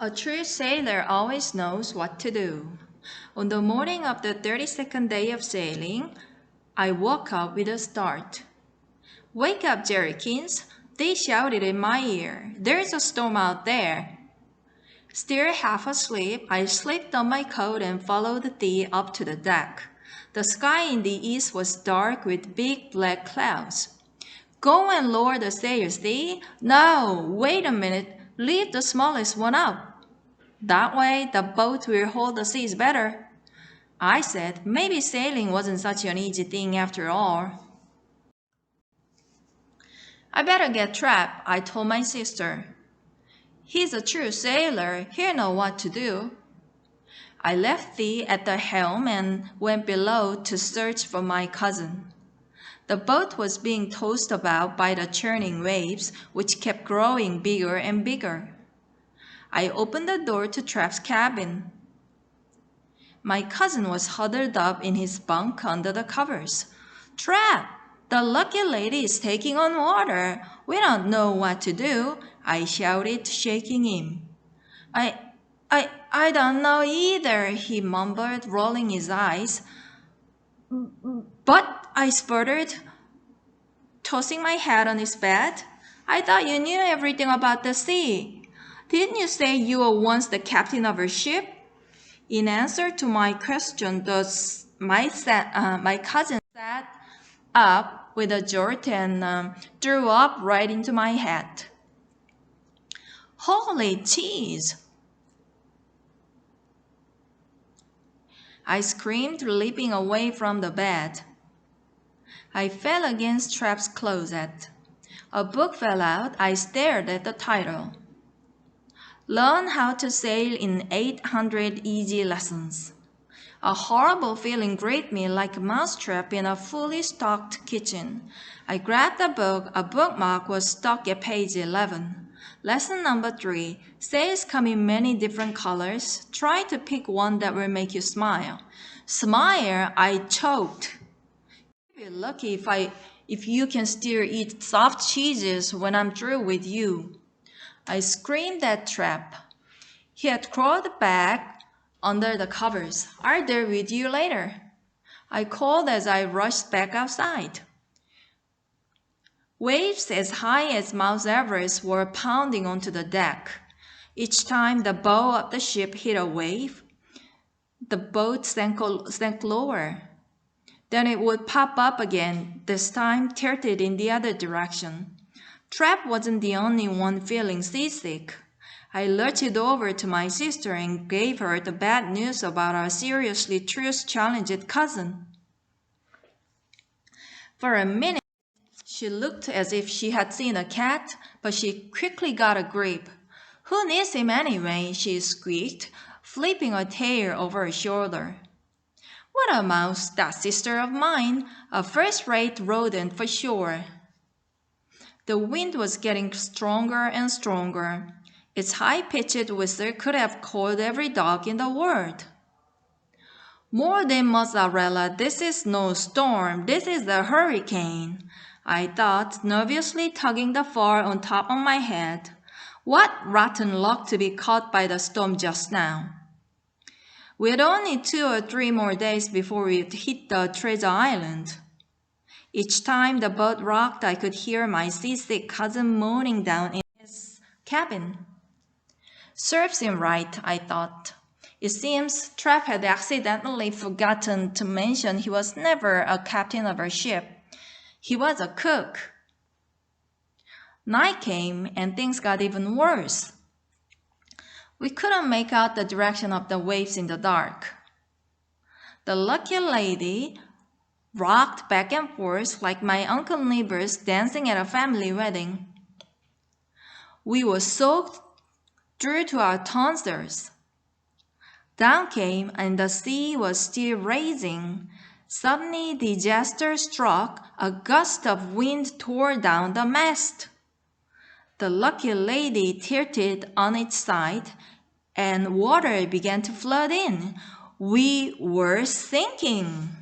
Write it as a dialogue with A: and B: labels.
A: A true sailor always knows what to do. On the morning of the 32nd day of sailing, I woke up with a start. "Wake up, Jerrykins!" they shouted in my ear. "There's a storm out there." Still half asleep, I slipped on my coat and followed Thee up to the deck. The sky in the east was dark with big black clouds. "Go and lower the sails, Thee." "No, wait a minute. Leave the smallest one up. That way the boat will hold the seas better." I said maybe sailing wasn't such an easy thing after all. "I better get Trap," I told my sister. "He's a true sailor. He'll know what to do." I left Thee at the helm and went below to search for my cousin. The boat was being tossed about by the churning waves, which kept growing bigger and bigger. I opened the door to Trap's cabin. My cousin was huddled up in his bunk under the covers. "Trap, the lucky lady is taking on water. We don't know what to do," I shouted, shaking him. I don't know either," he mumbled, rolling his eyes. "But," I sputtered, tossing my head on his bed, "I thought you knew everything about the sea. Didn't you say you were once the captain of a ship?" In answer to my question, my cousin sat up with a jolt and threw up right into my head. "Holy cheese!" I screamed, leaping away from the bed. I fell against Trap's closet. A book fell out. I stared at the title. "Learn How to Sail in 800 Easy Lessons." A horrible feeling gripped me like a mousetrap in a fully stocked kitchen. I grabbed the book. A bookmark was stuck at page 11. Lesson number 3. Sails come in many different colors. Try to pick one that will make you smile. Smile? I choked. You'll be lucky if you can still eat soft cheeses when I'm through with you. I screamed at Trap. He had crawled back under the covers. "I'll deal with you later," I called as I rushed back outside. Waves as high as Mount Everest were pounding onto the deck. Each time the bow of the ship hit a wave, the boat sank lower. Then it would pop up again, this time tilted in the other direction. Trap wasn't the only one feeling seasick. I lurched over to my sister and gave her the bad news about our seriously truce-challenged cousin. For a minute, she looked as if she had seen a cat, but she quickly got a grip. "Who needs him anyway?" she squeaked, flipping her tail over her shoulder. "What a mouse, that sister of mine! A first-rate rodent for sure." The wind was getting stronger and stronger. Its high-pitched whistle could have called every dog in the world. "More than mozzarella, this is no storm, this is a hurricane," I thought, nervously tugging the fur on top of my head. What rotten luck to be caught by the storm just now. We had only 2 or 3 more days before we'd hit the treasure island. Each time the boat rocked, I could hear my seasick cousin moaning down in his cabin. Serves him right, I thought. It seems Trap had accidentally forgotten to mention he was never a captain of a ship. He was a cook. Night came and things got even worse. We couldn't make out the direction of the waves in the dark. The lucky lady rocked back and forth like my Uncle neighbors dancing at a family wedding. We were soaked through to our tonsils. Down came, and the sea was still raging. Suddenly, disaster struck. A gust of wind tore down the mast. The lucky lady tilted on its side, and water began to flood in. We were sinking.